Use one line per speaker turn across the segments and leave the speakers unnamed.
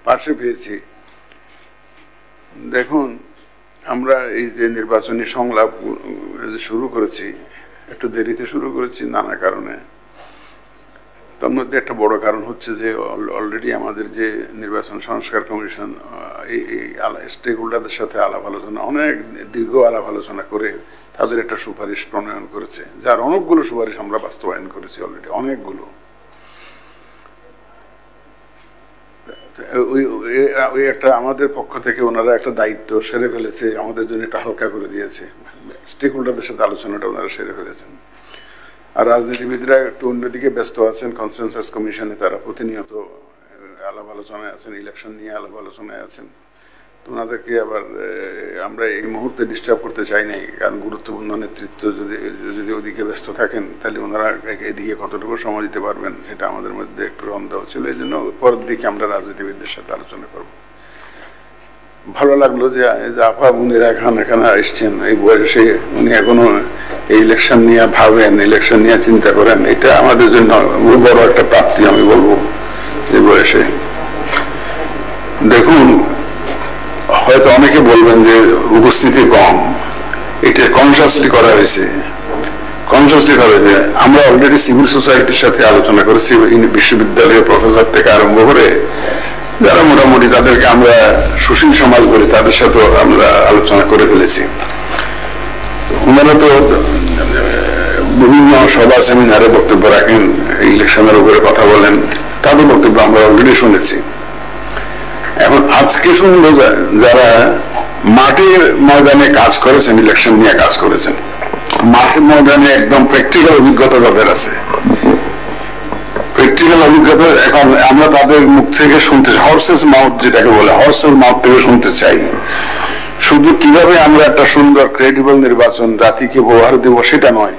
পাশে পেয়েছি। দেখুন, আমরা এই যে নির্বাচনী সংলাপ শুরু করেছি, একটু দেরিতে শুরু করেছি নানা কারণে। তার মধ্যে একটা বড় কারণ হচ্ছে যে অলরেডি আমাদের যে নির্বাচন সংস্কার কমিশন এই স্টেক হোল্ডারদের সাথে আলাপ আলোচনা, অনেক দীর্ঘ আলাপ আলোচনা করে তাদের একটা সুপারিশ প্রণয়ন করেছে, যার অনেকগুলো সুপারিশ আমরা বাস্তবায়ন করেছি অলরেডি, অনেকগুলো। ওই একটা আমাদের পক্ষ থেকে ওনারা একটা দায়িত্ব সেরে ফেলেছে, আমাদের জন্য একটা হালকা করে দিয়েছে। স্টেক হোল্ডারদের সাথে আলোচনাটা ওনারা সেরে ফেলেছেন। আর রাজনীতিবিদরা একটু অন্যদিকে ব্যস্ত আছেন, কনসেনসাস কমিশনে তারা প্রতিনিয়ত আলাপ আলোচনায় আছেন, ইলেকশন নিয়ে আলাপ আলোচনায় আছেন। তো ওনাদেরকে আবার আমরা এই মুহূর্তে ডিস্টার্ব করতে চাই নাই, কারণ গুরুত্বপূর্ণ নেতৃত্ব যদি ওদিকে ব্যস্ত থাকেন তাহলে ওনারা এদিকে কতটুকু সময় দিতে পারবেন সেটা আমাদের মধ্যে একটু সন্দেহ ছিল। এই জন্য পরের দিকে আমরা রাজনীতিবিদদের সাথে আলোচনা করব। ভালো লাগলো যে আফা উনিরা এখানে এসছেন এই বয়সে, উনি এখনো এই ইলেকশন নিয়ে ভাবেন, ইলেকশন নিয়ে চিন্তা করেন। এটা আমাদের জন্য বড় একটা প্রাপ্তি আমি বলবো এই বয়সে। দেখুন, হয়তো অনেকে বলবেন যে উপস্থিতি কম, এটা কনসাসলি করা হয়েছে। আমরা অলরেডি সিভিল সোসাইটির সাথে আলোচনা করেছি, বিশ্ববিদ্যালয়ের প্রফেসর থেকে আরম্ভ করে যারা মোটামুটি যাদেরকে আমরা সুশীল সমাজ বলি তাদের সাথেও আমরা আলোচনা করে ফেলেছি। ওনারা তো বিভিন্ন সভা সেমিনারে বক্তব্য রাখেন, ইলেকশনের উপরে কথা বলেন, তাদের বক্তব্য আমরা অলরেডি শুনেছি। এখন আজকে শুনবো যারা মাটির ময়দানে কাজ করেছেন, ইলেকশন নিয়ে কাজ করেছেন, মাটির ময়দানে একদম প্র্যাকটিক্যাল অভিজ্ঞতা যাদের আছে, প্র্যাকটিক্যাল অভিজ্ঞতা এখন আমরা তাদের মুখ থেকে শুনতে, হর্সেস মাউথ যেটাকে বলে, হর্সেস মাউথ থেকে শুনতে চাই। শুধু কিভাবে আমরা একটা সুন্দর ক্রেডিবল নির্বাচন জাতিকে উপহার দেব সেটা নয়,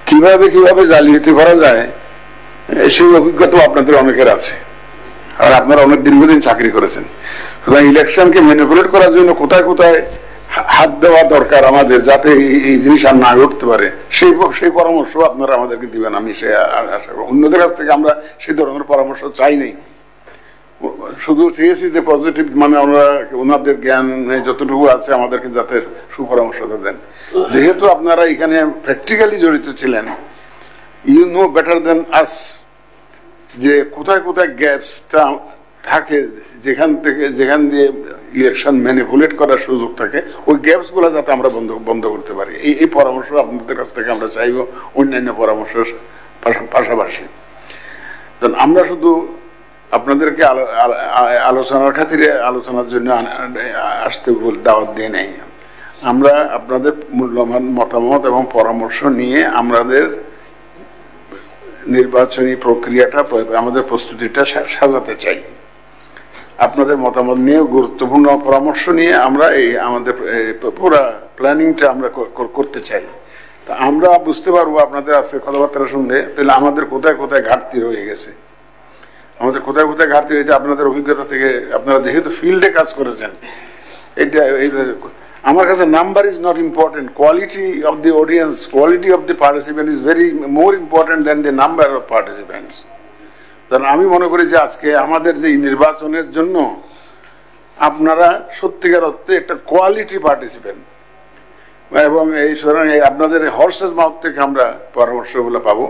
কিভাবে জালিয়াতি করা যায় সেই অভিজ্ঞতা আপনাদের অনেকের আছে, আর আপনারা অনেক দীর্ঘদিন চাকরি করেছেন। সুতরাং ইলেকশনকে ম্যানিপুলেট করার জন্য কোথায় কোথায় হাত দেওয়া দরকার আমাদের, যাতে এই জিনিস আর না ঘটতে পারে, সেই পরামর্শ আপনারা আমাদেরকে দিবেন। আমি সে আশা করি অন্যদের কাছ থেকে আমরা সেই ধরনের পরামর্শ চাই নাই, শুধু চেয়েছি যে পজিটিভ, মানে আমরা ওনাদের জ্ঞান যতটুকু আছে আমাদেরকে যাতে সুপরামর্শটা দেন। যেহেতু আপনারা এখানে প্র্যাকটিক্যালি জড়িত ছিলেন, ইউ নো বেটার দেন আস যে কোথায় কোথায় গ্যাপসটা থাকে, যেখান দিয়ে ইলেকশন ম্যানিপুলেট করার সুযোগ থাকে, ওই গ্যাপস গুলো যাতে আমরা বন্ধ করতে পারি, এই পরামর্শ আপনাদের কাছ থেকে আমরা চাইব, অন্যান্য পরামর্শ পাশাপাশি। আমরা শুধু আপনাদেরকে আলোচনার খাতিরে আলোচনার জন্য আসতে দাওয়াত দিয়ে নেই, আমরা আপনাদের মূল্যবান মতামত এবং পরামর্শ নিয়ে আমাদের নির্বাচনী প্রক্রিয়াটা, আমাদের প্রস্তুতিটা সাজাতে চাই। আপনাদের মতামত নিয়ে, গুরুত্বপূর্ণ পরামর্শ নিয়ে আমরা আমাদের পুরো প্ল্যানিংটা আমরা করতে চাই। তা আমরা বুঝতে পারবো আপনাদের আজকে কথাবার্তা শুনলে, তাহলে আমাদের কোথায় কোথায় ঘাটতি রয়ে গেছে, আপনাদের অভিজ্ঞতা থেকে। আপনারা যেহেতু ফিল্ডে কাজ করেছেন, আমার কাছে number is not important, quality of the audience, quality of the participant is very more important than the number of participants. কারণ আমি মনে করি যে আজকে আমাদের যে নির্বাচনের জন্য আপনারা সত্যিকার অর্থে একটা কোয়ালিটি পার্টিসিপেন্ট, এবং এই সুতরাং আপনাদের হর্সেস মাউথ থেকে আমরা পরামর্শগুলো পাবো।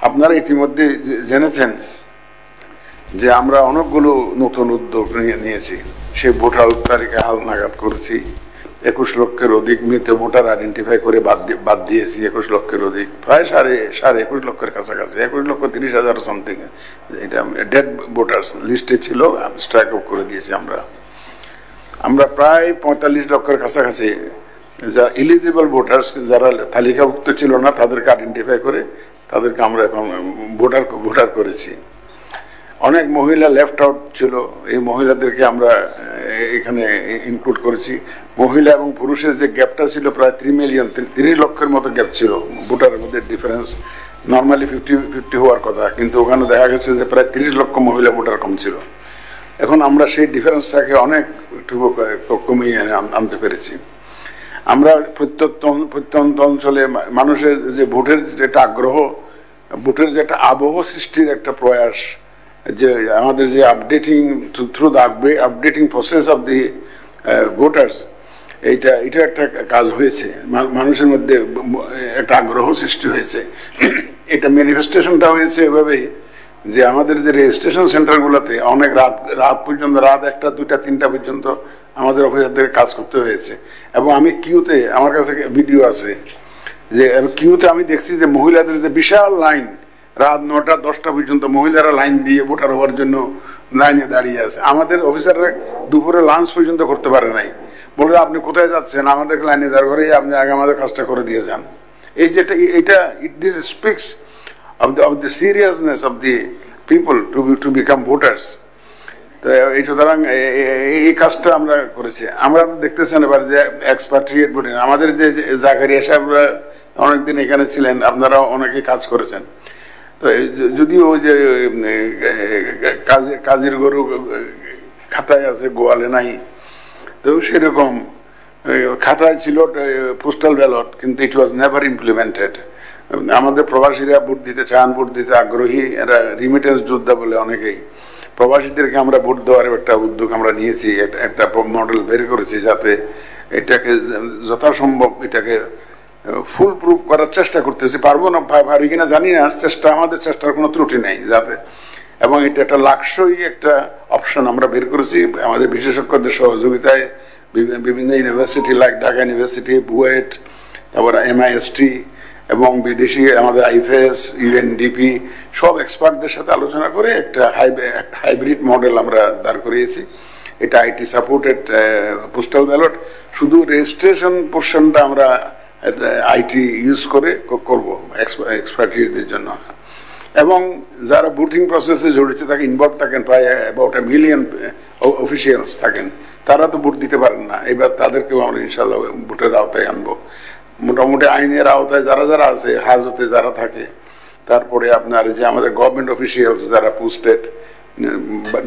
আপনারা ইতিমধ্যে জেনেছেন যে আমরা অনেকগুলো নতুন উদ্যোগ নিয়েছি। সে ভোটার তালিকা হালনাগাদ করেছি, 21 লক্ষের অধিক মৃত ভোটার আইডেন্টিফাই করে বাদ দিয়েছি। 21 লক্ষের অধিক, প্রায় সাড়ে 21 লক্ষের কাছাকাছি, 21,30,000 সামথিং এটা ডেড ভোটার লিস্টে ছিল, স্ট্রাইক আউট করে দিয়েছি। আমরা প্রায় 45 লক্ষের কাছাকাছি যা এলিজিবল ভোটার্স, যারা তালিকাভুক্ত ছিল না তাদেরকে আইডেন্টিফাই করে তাদেরকে আমরা এখন ভোটার করেছি। অনেক মহিলা লেফট আউট ছিল, এই মহিলাদেরকে আমরা এখানে ইনক্লুড করেছি। মহিলা এবং পুরুষের যে গ্যাপটা ছিল প্রায় 3 লক্ষের মতো গ্যাপ ছিল ভোটারের মধ্যে ডিফারেন্স। নর্মালি 50-50 হওয়ার কথা, কিন্তু ওখানে দেখা গেছে যে প্রায় 30 লক্ষ মহিলা ভোটার কম ছিল। এখন আমরা সেই ডিফারেন্সটাকে অনেক কমিয়ে আনতে পেরেছি। আমরা প্রত্যন্ত অঞ্চলে মানুষের যে ভোটের যেটা আগ্রহ, ভোটের যে একটা আবহ সৃষ্টির একটা প্রয়াস, যে আমাদের যে updating through the updating process of the voters, এটা একটা কাজ হয়েছে, মানুষের মধ্যে একটা আগ্রহ সৃষ্টি হয়েছে। এটা ম্যানিফেস্টেশনটা হয়েছে এভাবে যে আমাদের যে রেজিস্ট্রেশন সেন্টারগুলোতে অনেক রাত পর্যন্ত, রাত 1টা 2টা 3টা পর্যন্ত আমাদের অফিসারদের কাজ করতে হয়েছে। এবং আমি কিউতে, আমার কাছে ভিডিও আছে যে কিউতে আমি দেখছি যে মহিলাদের যে বিশাল লাইন, রাত 9টা 10টা পর্যন্ত মহিলারা লাইন দিয়ে ভোটার হওয়ার জন্য লাইনে দাঁড়িয়ে আছে। আমাদের অফিসাররা দুপুরে লাঞ্চ পর্যন্ত করতে পারে নাই, বলে আপনি কোথায় যাচ্ছেন, আমাদেরকে লাইনে দাঁড় করে আপনি আগে আমাদের কাজটা করে দিয়ে যান। এই যেটা এটা this speaks of the seriousness of the people to become voters. তো এই সুতরাং এই কাজটা আমরা করেছি। আমরা দেখতেছেন এবার যে এক্সপাট্রিয়েট ভোটিং, আমাদের যে জাকারিয়া সাহেবরা অনেকদিন এখানে ছিলেন, আপনারা অনেকে কাজ করেছেন। তো যদিও যে কাজের গরু খাতায় আছে, গোয়ালে নাই, তো সেরকম খাতায় ছিল পোস্টাল ব্যালট, কিন্তু ইট ওয়াজ নেভার ইমপ্লিমেন্টেড। আমাদের প্রবাসীরা ভোট দিতে চান, ভোট দিতে আগ্রহী, এরা রিমিটেন্স যোদ্ধা বলে অনেকেই। প্রবাসীদেরকে আমরা ভোট দেওয়ার একটা উদ্যোগ আমরা নিয়েছি, একটা মডেল বের করেছি, যাতে এটাকে যথাসম্ভব এটাকে ফুল প্রুফ করার চেষ্টা করতেছি। পারবো না পারি কিনা জানি না, আমাদের চেষ্টার কোনো ত্রুটি নেই যাতে। এবং এটা একটা লাক্সই একটা অপশন আমরা বের করেছি আমাদের বিশেষজ্ঞদের সহযোগিতায়, বিভিন্ন university like Dhaka university, BUET, তারপর MIST এবং বিদেশি আমাদের IFS, UNDP সব এক্সপার্টদের সাথে আলোচনা করে একটা হাইব্রিড মডেল আমরা দাঁড় করিয়েছি। এটা IT সাপোর্টেড পোস্টাল ব্যালট, শুধু রেজিস্ট্রেশন পোর্শনটা আমরা IT ইউজ করে করব এক্সপার্টদের জন্য। এবং যারা ভোটিং প্রসেসে জড়িত থাকেন, ইনভলভ থাকেন, প্রায় অ্যাবাউট 1 মিলিয়ন অফিসিয়ালস থাকেন, তারা তো ভোট দিতে পারেন না। এবার তাদেরকেও আমরা ইনশাল্লাহ ভোটের আওতায় আনবো। মোটামুটি আইনের আওতায় যারা যারা আছে, হাজতে যারা থাকে, তারপরে আপনার যে আমাদের গভর্নমেন্ট অফিসিয়ালস যারা পোস্টেড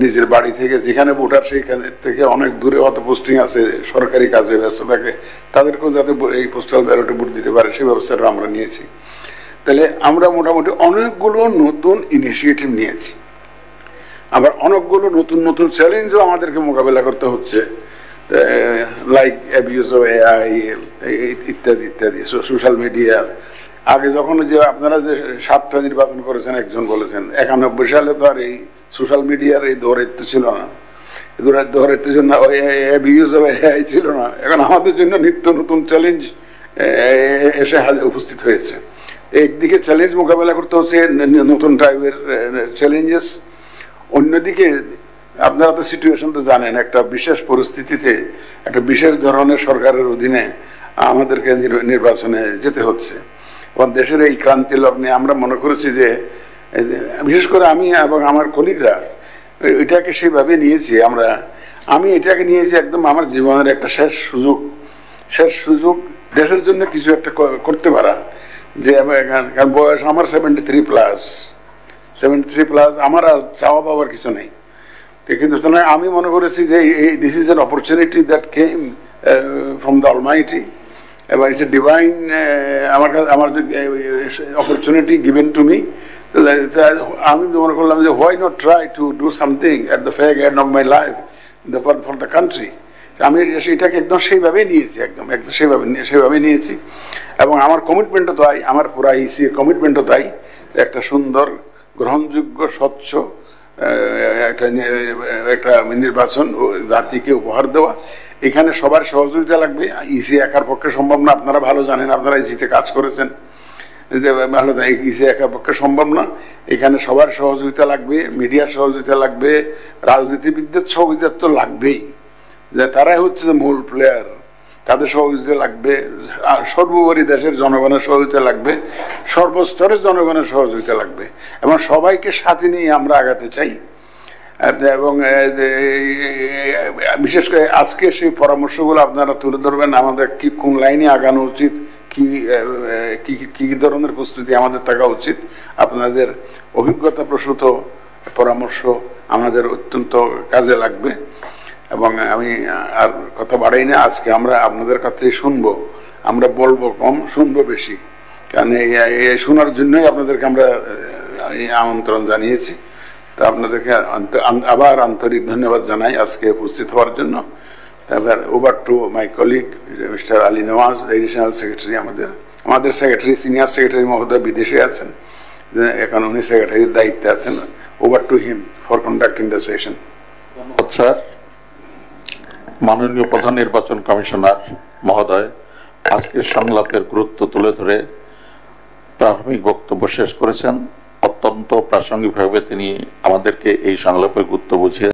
নিজের বাড়ি থেকে, যেখানে ভোটার সেইখানে থেকে অনেক দূরে হয়তো পোস্টিং আছে, সরকারি কাজে ব্যস্ত থাকে, তাদেরকেও যাতে এই পোস্টাল ব্যালটে ভোট দিতে পারে সেই ব্যবস্থাটা আমরা নিয়েছি। তাহলে আমরা মোটামুটি অনেকগুলো নতুন ইনিশিয়েটিভ নিয়েছি। আবার অনেকগুলো নতুন নতুন চ্যালেঞ্জও আমাদেরকে মোকাবেলা করতে হচ্ছে, লাইক অ্যাবিউজ অফ AI ইত্যাদি ইত্যাদি, সোশ্যাল মিডিয়া। আগে যখন যে আপনারা যে 7টা নির্বাচন করেছেন, একজন বলেছেন 91 সালে তো আর এই সোশ্যাল মিডিয়ার এই দৌরাত্ম্য ছিল না, দৌরাত্ম্যের জন্য অ্যাবিউজ অফ AI ছিল না। এখন আমাদের জন্য নিত্য নতুন চ্যালেঞ্জ এসে উপস্থিত হয়েছে। একদিকে চ্যালেঞ্জ মোকাবেলা করতে হচ্ছে নতুন টাইপের চ্যালেঞ্জেস, অন্যদিকে আপনারা তো সিচুয়েশন তো জানেন, একটা বিশেষ পরিস্থিতিতে একটা বিশেষ ধরনের সরকারের অধীনে আমাদেরকে নির্বাচনে যেতে হচ্ছে। এবং দেশের এই ক্রান্তি লগ্নে আমরা মনে করেছি যে, বিশেষ করে আমি এবং আমার কলিগরা এটাকে সেইভাবে নিয়েছি। আমি এটাকে নিয়েছি একদম আমার জীবনের একটা শেষ সুযোগ দেশের জন্য কিছু একটা করতে পারা। যে বয়স আমার 73+, আমার আর চাওয়া পাওয়ার কিছু নেই। কিন্তু আমি মনে করেছি যে this is an opportunity that came from the almighty, এবং ইটস এ ডিভাইন আমার অপরচুনিটি গিভেন টু মি। আমি মনে করলাম যে why not try to do something at the fag end of my life for the country. আমি এটাকে একদম সেইভাবে নিয়েছি, একদম সেইভাবে নিয়েছি। এবং আমার কমিটমেন্টও তাই, আমার পুরা IC কমিটমেন্টও তাই, একটা সুন্দর গ্রহণযোগ্য স্বচ্ছ একটা নির্বাচন জাতিকে উপহার দেওয়া। এখানে সবার সহযোগিতা লাগবে, IC একার পক্ষে সম্ভব না, আপনারা ভালো জানেন, আপনারা IC-তে কাজ করেছেন, ভালো IC একার পক্ষে সম্ভব না। এখানে সবার সহযোগিতা লাগবে, মিডিয়ার সহযোগিতা লাগবে, রাজনীতিবিদদের সহযোগিতা তো লাগবেই, যে তারাই হচ্ছে মূল প্লেয়ার, তাদের সহযোগিতা লাগবে। সর্বোপরি দেশের জনগণের সহযোগিতা লাগবে, সর্বস্তরের জনগণের সহযোগিতা লাগবে, এবং সবাইকে সাথে নিয়ে আমরা আগাতে চাই। এবং বিশেষ করে আজকে সেই পরামর্শগুলো আপনারা তুলে ধরবেন, আমাদের কি কোন লাইনে আগানো উচিত, কি ধরনের প্রস্তুতি আমাদের থাকা উচিত। আপনাদের অভিজ্ঞতা প্রসূত পরামর্শ আমাদের অত্যন্ত কাজে লাগবে। এবং আমি আর কথা বাড়াই না, আজকে আমরা আপনাদের কাছেই শুনবো, আমরা বলবো কম, শুনবো বেশি, কারণ এই শোনার জন্যই আপনাদেরকে আমরা আমন্ত্রণ জানিয়েছি। তো আপনাদেরকে আবার আন্তরিক ধন্যবাদ জানাই আজকে উপস্থিত হওয়ার জন্য। তারপর over to my colleague mister Ali Nawaz, additional secretary, আমাদের সেক্রেটারি, সিনিয়র সেক্রেটারি মহোদয় বিদেশে আছেন, এখন উনি সেক্রেটারির দায়িত্বে আছেন। Over to him for conducting the session.
Sir, মাননীয় প্রধান নির্বাচন কমিশনার মহোদয় আজকের সংলাপের গুরুত্ব তুলে ধরে প্রাথমিক বক্তব্য শেষ করেছেন। অত্যন্ত প্রাসঙ্গিকভাবে তিনি আমাদেরকে এই সংলাপের গুরুত্ব বুঝিয়ে